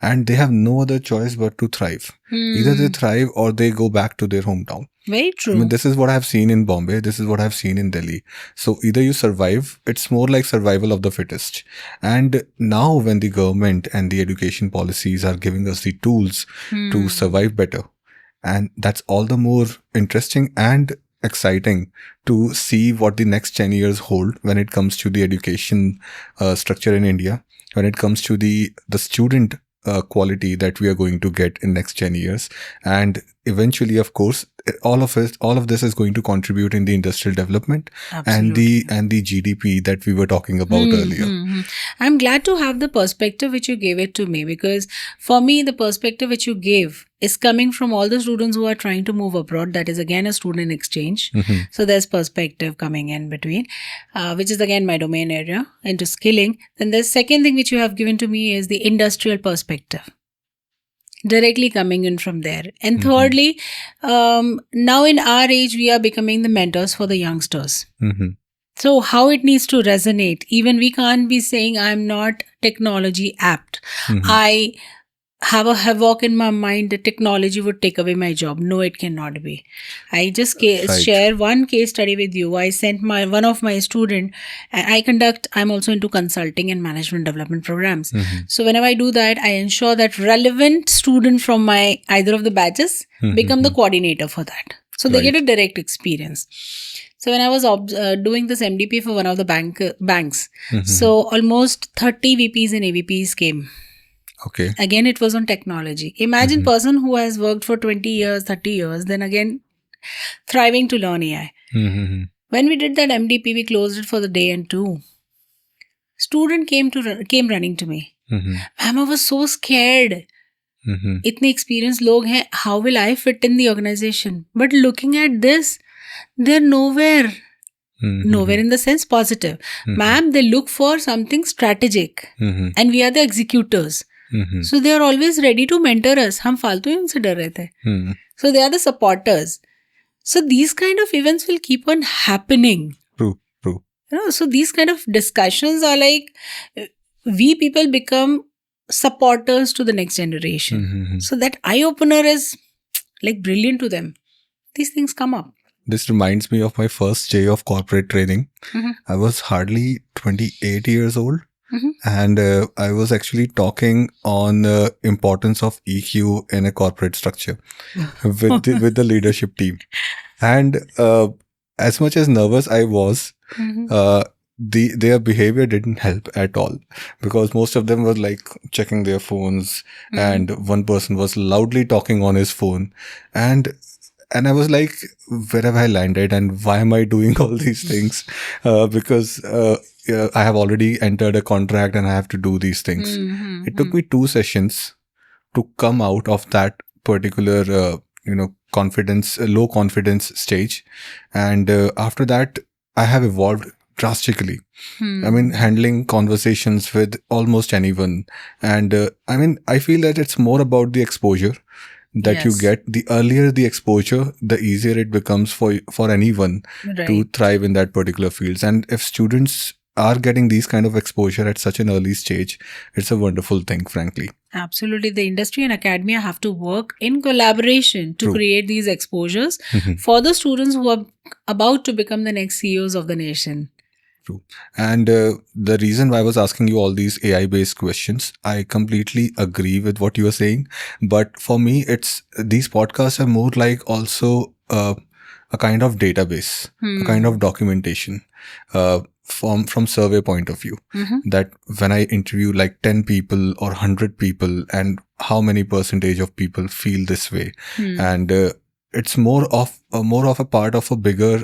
and they have no other choice but to thrive. Either they thrive or they go back to their hometown. Very true. I mean, this is what I've seen in Bombay. This is what I've seen in Delhi. So either you survive, it's more like survival of the fittest. And now when the government and the education policies are giving us the tools to survive better, and that's all the more interesting and exciting to see what the next 10 years hold when it comes to the education structure in India, when it comes to the student quality that we are going to get in next 10 years. And eventually, of course, all of this is going to contribute in the industrial development and the GDP that we were talking about earlier. I'm glad to have the perspective which you gave it to me, because for me, the perspective which you gave is coming from all the students who are trying to move abroad. That is again a student exchange. So there's perspective coming in between, which is again my domain area into skilling. Then the second thing which you have given to me is the industrial perspective. directly coming in from there. And Mhm. thirdly, now in our age, we are becoming the mentors for the youngsters. Mhm. So how it needs to resonate. Even we can't be saying I'm not technology apt. Mhm. I have a havoc in my mind that technology would take away my job. No, it cannot be. I just Right. share one case study with you. I sent one of my student, and I'm also into consulting and management development programs. Mhm. So whenever I do that, I ensure that relevant student from my either of the batches become the coordinator for that. So they get a direct experience. So when I was doing this MDP for one of the banks, Mhm. so almost 30 VPs and AVPs came. Okay. Again, it was on technology. Imagine person who has worked for 20 years, 30 years, then again thriving to learn AI. Mhm. When we did that MDP, we closed it for the day and two. Student came running to me. Mhm. Ma'am, I was so scared. Mhm. इतने experienced लोग हैं. How will I fit in the organization? But looking at this, they're nowhere. Mhm. Nowhere in the sense positive. Ma'am, they look for something strategic. Mhm. And we are the executors. Mhm. So they are always ready to mentor us. हम फालतू ही उनसे डर रहे थे. Mhm. So they are the supporters. So these kind of events will keep on happening. True. True. So these kind of discussions are like we people become supporters to the next generation. Mhm. So that eye opener is like brilliant to them. These things come up. This reminds me of my first day of corporate training. Mhm. I was hardly 28 years old. Mhm. And I was actually talking on importance of EQ in a corporate structure with the leadership team. And as much as nervous I was, their behavior didn't help at all, because most of them were like checking their phones, and one person was loudly talking on his phone, and I was like, where have I landed and why am I doing all these things? Because I have already entered a contract and I have to do these things. It took me 2 sessions to come out of that particular, low confidence stage. And after that, I have evolved drastically. I mean, handling conversations with almost anyone. And I feel that it's more about the exposure that you Yes. get. The earlier the exposure, the easier it becomes for anyone to Right. thrive in that particular fields. And if students are getting these kind of exposure at such an early stage, it's a wonderful thing, frankly. Absolutely. The industry and academia have to work in collaboration to True. create these exposures for the students who are about to become the next CEOs of the nation. True. And the reason why I was asking you all these AI-based questions, I completely agree with what you are saying. But for me, these podcasts are more like also a kind of database, a kind of documentation from survey point of view. That when I interview like 10 people or 100 people, and how many percentage of people feel this way, and it's more of a part of a bigger,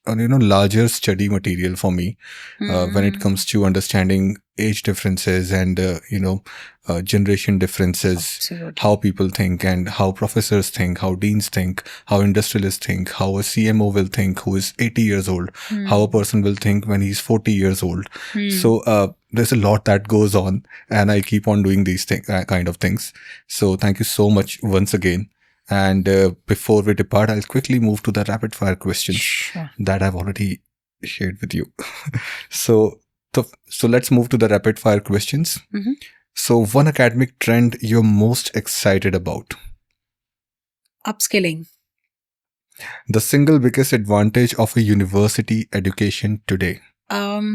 larger study material for me when it comes to understanding age differences and generation differences. Absolutely. How people think and how professors think, how deans think, how industrialists think, how a CMO will think who is 80 years old, how a person will think when he's 40 years old. So there's a lot that goes on, and I keep on doing these kind of things. So thank you so much once again. And before we depart, I'll quickly move to the rapid fire questions Sure. that I've already shared with you. So let's move to the rapid fire questions. So one academic trend you're most excited about? Upskilling. The single biggest advantage of a university education today?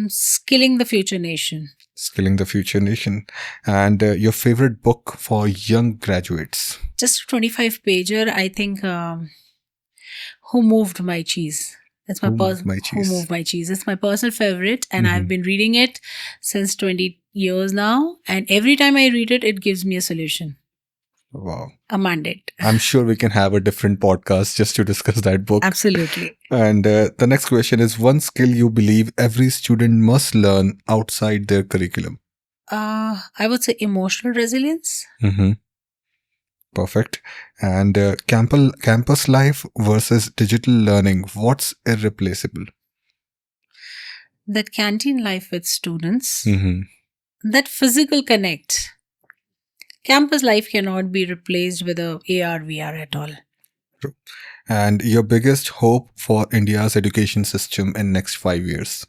Skilling the future nation. Skilling the future nation. And your favorite book for young graduates? Just a 25 pager, I think. Who Moved My Cheese? That's my Who Moved My Cheese? Who Moved My Cheese. It's my personal favorite, and I've been reading it since 20 years now. And every time I read it, it gives me a solution. Wow. A mandate. I'm sure we can have a different podcast just to discuss that book. Absolutely. And the next question is one skill you believe every student must learn outside their curriculum? I would say emotional resilience. Perfect. And campus life versus digital learning, what's irreplaceable? That canteen life with students. That physical connect. Campus life cannot be replaced with a AR, VR at all. True. And your biggest hope for India's education system in next 5 years?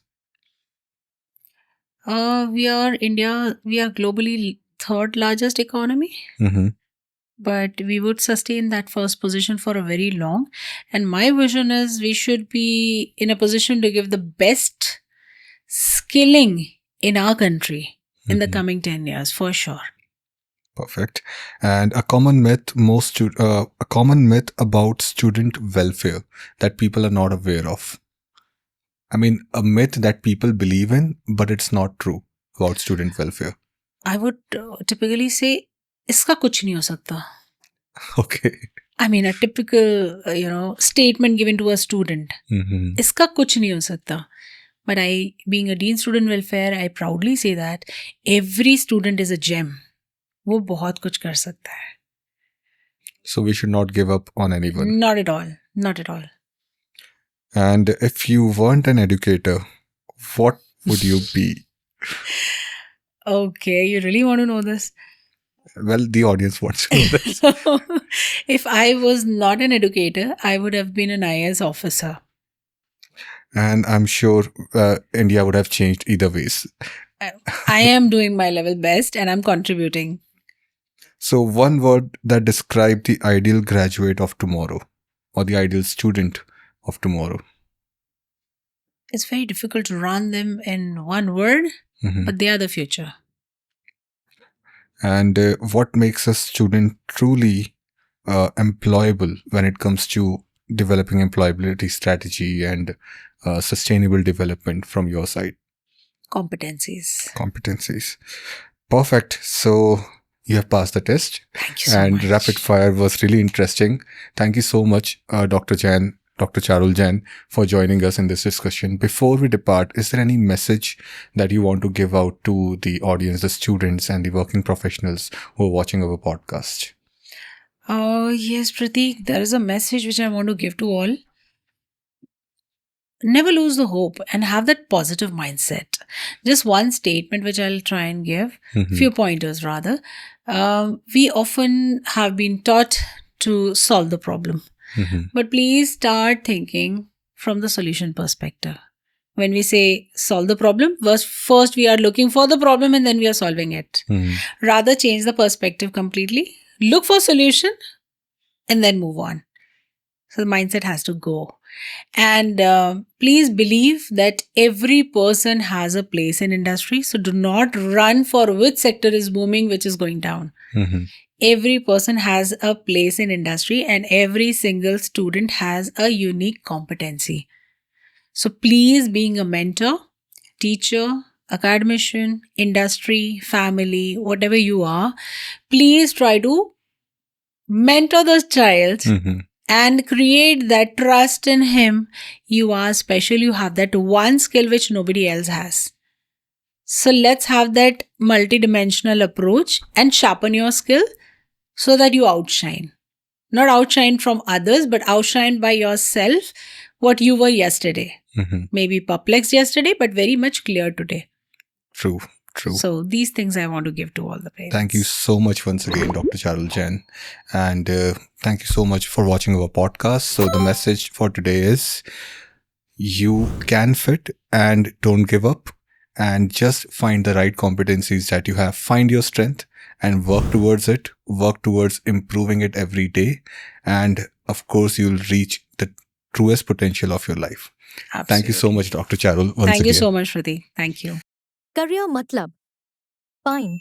We are globally third largest economy, Mm-hmm. but we would sustain that first position for a very long. And my vision is we should be in a position to give the best skilling in our country in the Mhm. coming 10 years, for sure. Perfect. And a common myth about student welfare that people are not aware of. I mean, a myth that people believe in, but it's not true about student welfare. I would typically say, iska kuch nahi ho sakta. Okay. I mean, a typical, statement given to a student. Mm-hmm. Iska kuch nahi ho sakta. But I, being a Dean Student Welfare, I proudly say that every student is a gem. वो बहुत कुछ कर सकता है. So we should not give up on anyone. Not at all. Not at all. And if you weren't an educator, what would you be? Okay, you really want to know this? Well, the audience wants to know this. If I was not an educator, I would have been an IAS officer. And I'm sure India would have changed either ways. I am doing my level best and I'm contributing. So one word that describes the ideal graduate of tomorrow or the ideal student of tomorrow. It's very difficult to run them in one word, Mhm. but they are the future. And what makes a student truly employable when it comes to developing employability strategy and sustainable development from your side? Competencies. Perfect. So you have passed the test. Thank you so And much. rapid fire was really interesting. Thank you so much, Dr. Jain, Dr. Charul Jain, for joining us in this discussion. Before we depart, is there any message that you want to give out to the audience, the students and the working professionals who are watching our podcast? Yes, Prateek, there is a message which I want to give to all. Never lose the hope and have that positive mindset. Just one statement which I'll try and give, Mhm. few pointers rather. We often have been taught to solve the problem, Mhm. but please start thinking from the solution perspective. When we say solve the problem, first we are looking for the problem and then we are solving it. Mhm. Rather change the perspective completely, look for solution and then move on. So the mindset has to go. And please believe that every person has a place in industry. So do not run for which sector is booming, which is going down. Mhm. Every person has a place in industry and every single student has a unique competency. So please, being a mentor, teacher, academician, industry, family, whatever you are, please try to mentor the child Mhm. and create that trust in him. You are special. You have that one skill which nobody else has. So let's have that multidimensional approach and sharpen your skill so that you outshine. Not outshine from others, but outshine by yourself what you were yesterday. Mhm. Maybe perplexed yesterday, but very much clear today. True. True. So these things I want to give to all the parents. Thank you so much once again, Dr. Charul Jain. And thank you so much for watching our podcast. So the message for today is you can fit and don't give up and just find the right competencies that you have. Find your strength and work towards it. Work towards improving it every day. And of course, you'll reach the truest potential of your life. Absolutely. Thank you so much, Dr. Charul. Once Thank you again. so much, Prateek. Thank you. Career Matlab. Fine.